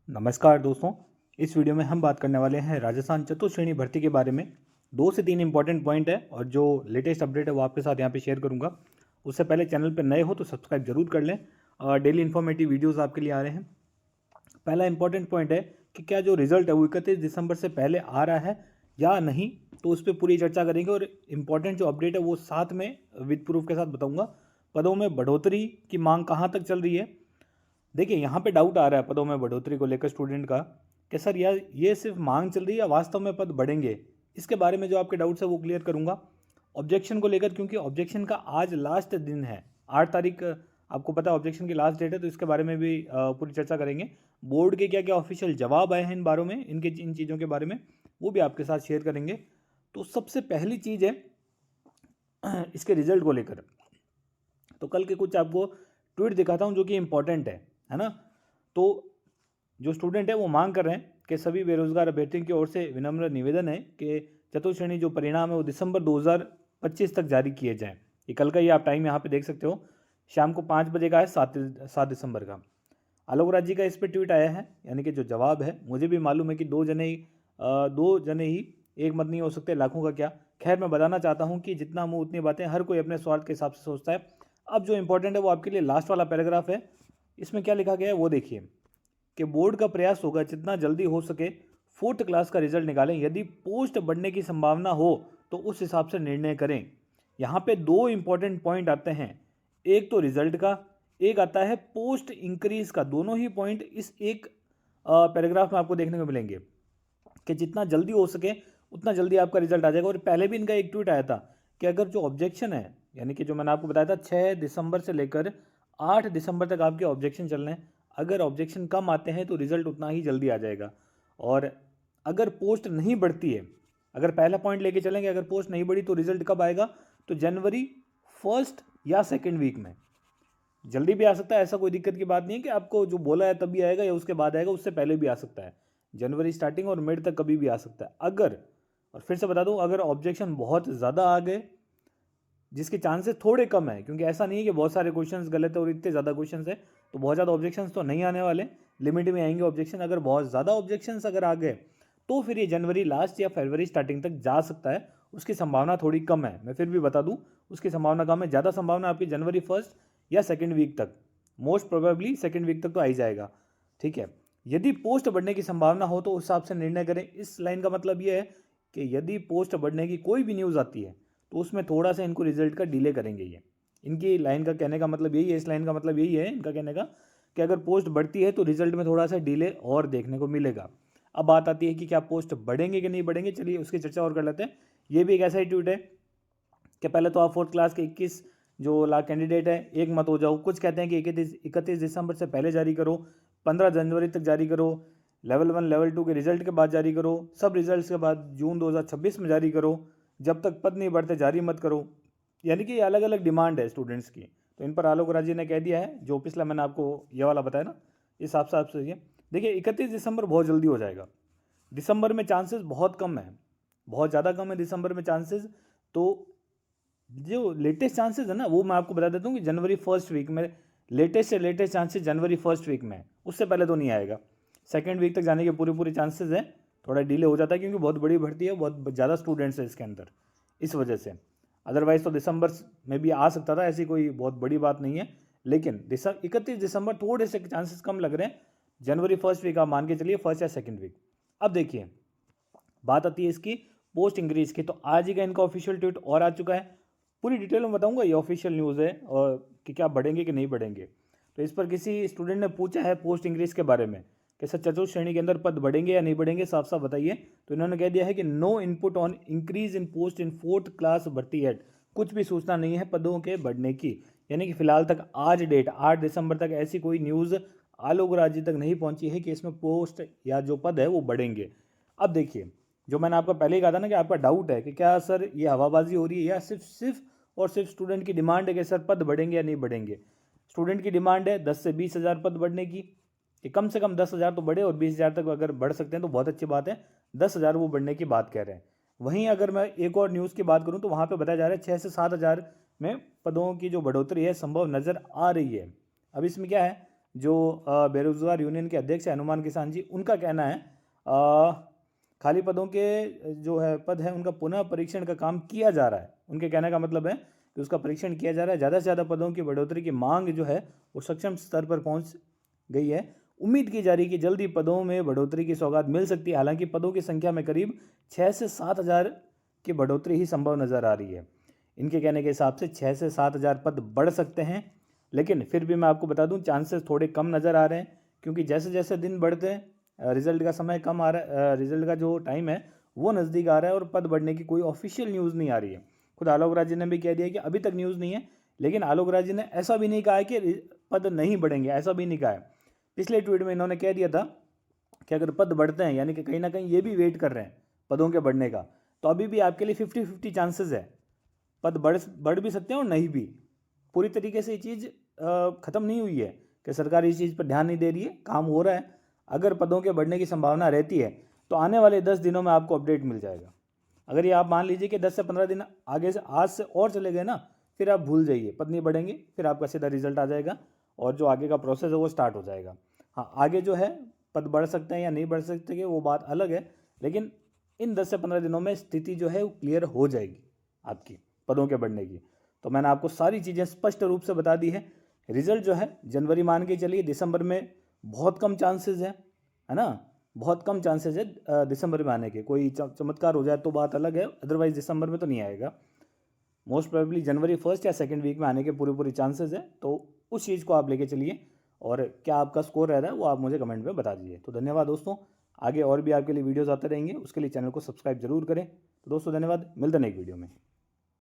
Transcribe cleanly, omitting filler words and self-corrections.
नमस्कार दोस्तों। इस वीडियो में हम बात करने वाले हैं राजस्थान चतुर्श्रेणी भर्ती के बारे में। 2 से 3 इंपॉर्टेंट पॉइंट है और जो लेटेस्ट अपडेट है वो आपके साथ यहाँ पे शेयर करूँगा। उससे पहले चैनल पर नए हो तो सब्सक्राइब जरूर कर लें। डेली इन्फॉर्मेटिव वीडियोस आपके लिए आ रहे हैं। पहला इंपॉर्टेंट पॉइंट है कि क्या जो रिजल्ट है वो 31 दिसंबर से पहले आ रहा है या नहीं, तो उस पर पूरी चर्चा करेंगे। और इम्पॉर्टेंट जो अपडेट है वो साथ में विद प्रूफ के साथ बताऊँगा। पदों में बढ़ोतरी की मांग कहाँ तक चल रही है। देखिए, यहाँ पे डाउट आ रहा है पदों में बढ़ोतरी को लेकर स्टूडेंट का कि सर यार ये सिर्फ मांग चल रही है या वास्तव में पद बढ़ेंगे। इसके बारे में जो आपके डाउट्स है वो क्लियर करूँगा। ऑब्जेक्शन को लेकर, क्योंकि ऑब्जेक्शन का आज लास्ट दिन है, 8 तारीख आपको पता है ऑब्जेक्शन की लास्ट डेट है, तो इसके बारे में भी पूरी चर्चा करेंगे। बोर्ड के क्या क्या ऑफिशियल जवाब आए हैं इन बारों में, इन चीज़ों के बारे में वो भी आपके साथ शेयर करेंगे। तो सबसे पहली चीज़ है इसके रिजल्ट को लेकर। तो कल के कुछ आपको ट्वीट दिखाता हूँ जो कि इम्पोर्टेंट है ना। तो जो स्टूडेंट है वो मांग कर रहे हैं कि सभी बेरोजगार अभ्यर्थियों की ओर से विनम्र निवेदन है कि चतुर्श्रेणी जो परिणाम है वो दिसंबर 2025 तक जारी किए जाएं। ये कल का ही आप टाइम यहाँ पे देख सकते हो, शाम को 5 बजे का है, 7 दिसंबर का। आलोक राज जी का इस पर ट्वीट आया है, यानी कि जो जवाब है। मुझे भी मालूम है कि दो जने ही एक मत नहीं हो सकते, लाखों का क्या। खैर, मैं बताना चाहता हूँ कि जितना मुँह उतनी बातें, हर कोई अपने स्वार्थ के हिसाब से सोचता है। अब जो इंपॉर्टेंट है वो आपके लिए लास्ट वाला पैराग्राफ है। इसमें क्या लिखा गया है वो देखिए कि बोर्ड का प्रयास होगा जितना जल्दी हो सके 4th क्लास का रिजल्ट निकालें। यदि पोस्ट बढ़ने की संभावना हो तो उस हिसाब से निर्णय करें। यहाँ पे 2 इंपॉर्टेंट पॉइंट आते हैं, एक तो रिजल्ट का, एक आता है पोस्ट इंक्रीज का। दोनों ही पॉइंट इस एक पैराग्राफ में आपको देखने को मिलेंगे कि जितना जल्दी हो सके उतना जल्दी आपका रिजल्ट आ जाएगा। और पहले भी इनका एक ट्वीट आया था कि अगर जो ऑब्जेक्शन है, यानी कि जो मैंने आपको बताया था 6 दिसंबर से लेकर 8 दिसंबर तक आपके ऑब्जेक्शन चलने हैं, अगर ऑब्जेक्शन कम आते हैं तो रिजल्ट उतना ही जल्दी आ जाएगा। और अगर पोस्ट नहीं बढ़ती है, अगर पहला पॉइंट लेके चलेंगे, अगर पोस्ट नहीं बढ़ी तो रिजल्ट कब आएगा, तो जनवरी 1 या 2 वीक में। जल्दी भी आ सकता है, ऐसा कोई दिक्कत की बात नहीं है कि आपको जो बोला है तभी आएगा या उसके बाद आएगा, उससे पहले भी आ सकता है। जनवरी स्टार्टिंग और मिड तक कभी भी आ सकता है। अगर, और फिर से बता दूं, अगर ऑब्जेक्शन बहुत ज़्यादा आ गए, जिसके चांसेस थोड़े कम है, क्योंकि ऐसा नहीं है कि बहुत सारे क्वेश्चंस गलत है और इतने ज़्यादा क्वेश्चंस है तो बहुत ज़्यादा ऑब्जेक्शंस तो नहीं आने वाले, लिमिट में आएंगे ऑब्जेक्शन। अगर बहुत ज़्यादा ऑब्जेक्शंस अगर आ गए तो फिर ये जनवरी लास्ट या फरवरी स्टार्टिंग तक जा सकता है। उसकी संभावना थोड़ी कम है, मैं फिर भी बता दूं उसकी संभावना कम है। ज़्यादा संभावना आपकी जनवरी 1 या 2 वीक तक, मोस्ट प्रोबेबली 2 वीक तक तो आ ही जाएगा। ठीक है, यदि पोस्ट बढ़ने की संभावना हो तो उस हिसाब से निर्णय करें। इस लाइन का मतलब ये है कि यदि पोस्ट बढ़ने की कोई भी न्यूज़ आती है तो उसमें थोड़ा सा इनको रिजल्ट का डिले करेंगे। ये इनकी लाइन का कहने का मतलब यही है, इस लाइन का मतलब यही है इनका कहने का कि अगर पोस्ट बढ़ती है तो रिजल्ट में थोड़ा सा डिले और देखने को मिलेगा। अब बात आती है कि क्या पोस्ट बढ़ेंगे कि नहीं बढ़ेंगे, चलिए उसकी चर्चा और कर लेते हैं। ये भी एक ऐसा ही ट्वीट है कि पहले तो आप 4th क्लास के 21 जो लाख कैंडिडेट है एक मत हो जाओ। कुछ कहते हैं कि 31 दिसंबर से पहले जारी करो, 15 जनवरी तक जारी करो, लेवल 1 लेवल 2 के रिजल्ट के बाद जारी करो, सब रिजल्ट्स के बाद जून 2026 में जारी करो, जब तक पद नहीं बढ़ते जारी मत करो। यानी कि ये अलग अलग डिमांड है स्टूडेंट्स की। तो इन पर आलोक राज जी ने कह दिया है, जो पिछला मैंने आपको ये वाला बताया ना, इस हिसाब से आप सोचिए। देखिए, 31 दिसंबर बहुत जल्दी हो जाएगा। दिसंबर में चांसेस बहुत कम है, बहुत ज़्यादा कम है दिसंबर में चांसेस। तो जो लेटेस्ट चांसेस है ना वो मैं आपको बता देता हूँ कि जनवरी 1 वीक में लेटेस्ट से लेटेस्ट चांसेस जनवरी 1 वीक में, उससे पहले तो नहीं आएगा। 2 वीक तक जाने के पूरे चांसेस हैं। थोड़ा डिले हो जाता है क्योंकि बहुत बड़ी भर्ती है, बहुत ज़्यादा स्टूडेंट्स हैं इसके अंदर, इस वजह से। अदरवाइज़ तो दिसंबर में भी आ सकता था, ऐसी कोई बहुत बड़ी बात नहीं है। लेकिन 31 दिसंबर थोड़े से चांसेस कम लग रहे हैं। जनवरी 1 वीक आप मान के चलिए, 1 या 2 वीक। अब देखिए, बात आती है इसकी पोस्ट इंक्रीज की। तो आज ही का इनका ऑफिशियल ट्वीट और आ चुका है, पूरी डिटेल में बताऊंगा। ये ऑफिशियल न्यूज़ है और कि क्या बढ़ेंगे कि नहीं बढ़ेंगे। तो इस पर किसी स्टूडेंट ने पूछा है पोस्ट इंक्रीज के बारे में कि सर चतुर्थ श्रेणी के अंदर पद बढ़ेंगे या नहीं बढ़ेंगे, साफ साफ बताइए। तो इन्होंने कह दिया है कि no input on increase in post in 4th class भर्ती एट। कुछ भी सूचना नहीं है पदों के बढ़ने की, यानी कि फिलहाल तक आज डेट 8 दिसंबर तक ऐसी कोई न्यूज़ आलोक राज जी तक नहीं पहुंची है कि इसमें पोस्ट या जो पद है वो बढ़ेंगे। अब देखिए, जो मैंने आपको पहले ही कहा था ना कि आपका डाउट है कि क्या सर ये हवाबाजी हो रही है या सिर्फ स्टूडेंट की डिमांड है कि सर पद बढ़ेंगे या नहीं बढ़ेंगे। स्टूडेंट की डिमांड है 10 से 20 हज़ार पद बढ़ने की, कि कम से कम 10,000 तो बढ़े, और 20,000 तक अगर बढ़ सकते हैं तो बहुत अच्छी बात है। 10,000 वो बढ़ने की बात कह रहे हैं। वहीं अगर मैं एक और न्यूज़ की बात करूं तो वहाँ पे बताया जा रहा है 6 से 7 हज़ार में पदों की जो बढ़ोतरी है संभव नज़र आ रही है। अब इसमें क्या है, जो बेरोजगार यूनियन के अध्यक्ष है हनुमान किसान जी, उनका कहना है खाली पदों के जो है पद है उनका पुनः परीक्षण का काम किया जा रहा है। उनके कहने का मतलब है कि उसका परीक्षण किया जा रहा है। ज़्यादा से ज़्यादा पदों की बढ़ोतरी की मांग जो है वो सक्षम स्तर पर पहुंच गई है। उम्मीद की जा रही है कि जल्दी पदों में बढ़ोतरी की सौगात मिल सकती है। हालांकि पदों की संख्या में करीब 6 से 7 हज़ार की बढ़ोतरी ही संभव नज़र आ रही है। इनके कहने के हिसाब से 6 से 7 हज़ार पद बढ़ सकते हैं, लेकिन फिर भी मैं आपको बता दूं चांसेस थोड़े कम नज़र आ रहे हैं, क्योंकि जैसे जैसे दिन बढ़ते हैं रिजल्ट का समय कम आ रहा है, रिजल्ट का जो टाइम है वो नज़दीक आ रहा है और पद बढ़ने की कोई ऑफिशियल न्यूज़ नहीं आ रही है। खुद आलोक राज जी ने भी कह दिया कि अभी तक न्यूज़ नहीं है, लेकिन आलोक राज जी ने ऐसा भी नहीं कहा है कि पद नहीं बढ़ेंगे, ऐसा भी नहीं कहा है। पिछले ट्वीट में इन्होंने कह दिया था कि अगर पद बढ़ते हैं, यानी कि कहीं ना कहीं ये भी वेट कर रहे हैं पदों के बढ़ने का, तो अभी भी आपके लिए 50-50 चांसेस है, पद बढ़ भी सकते हैं और नहीं भी। पूरी तरीके से ये चीज़ ख़त्म नहीं हुई है कि सरकार इस चीज़ पर ध्यान नहीं दे रही है, काम हो रहा है। अगर पदों के बढ़ने की संभावना रहती है तो आने वाले 10 दिनों में आपको अपडेट मिल जाएगा। अगर ये आप मान लीजिए कि 10 से 15 दिन आगे से आज से और चले गए ना, फिर आप भूल जाइए, पद नहीं बढ़ेंगे, फिर आपका सीधा रिजल्ट आ जाएगा और जो आगे का प्रोसेस है वो स्टार्ट हो जाएगा। हाँ, आगे जो है पद बढ़ सकते हैं या नहीं बढ़ सकते वो बात अलग है, लेकिन इन 10 से 15 दिनों में स्थिति जो है वो क्लियर हो जाएगी आपकी पदों के बढ़ने की। तो मैंने आपको सारी चीज़ें स्पष्ट रूप से बता दी है। रिजल्ट जो है जनवरी मान के चलिए, दिसंबर में बहुत कम चांसेस है ना, बहुत कम चांसेस है दिसंबर में आने के। कोई चमत्कार हो जाए तो बात अलग है, अदरवाइज दिसंबर में तो नहीं आएगा। मोस्ट प्रोबेबली जनवरी 1 या 2 वीक में आने के पूरी चांसेस है। तो उस चीज़ को आप लेके चलिए, और क्या आपका स्कोर रह रहा है वो आप मुझे कमेंट में बता दीजिए। तो धन्यवाद दोस्तों, आगे और भी आपके लिए वीडियोज़ आते रहेंगे, उसके लिए चैनल को सब्सक्राइब जरूर करें। तो दोस्तों धन्यवाद, मिलते हैं नेक्स्ट वीडियो में।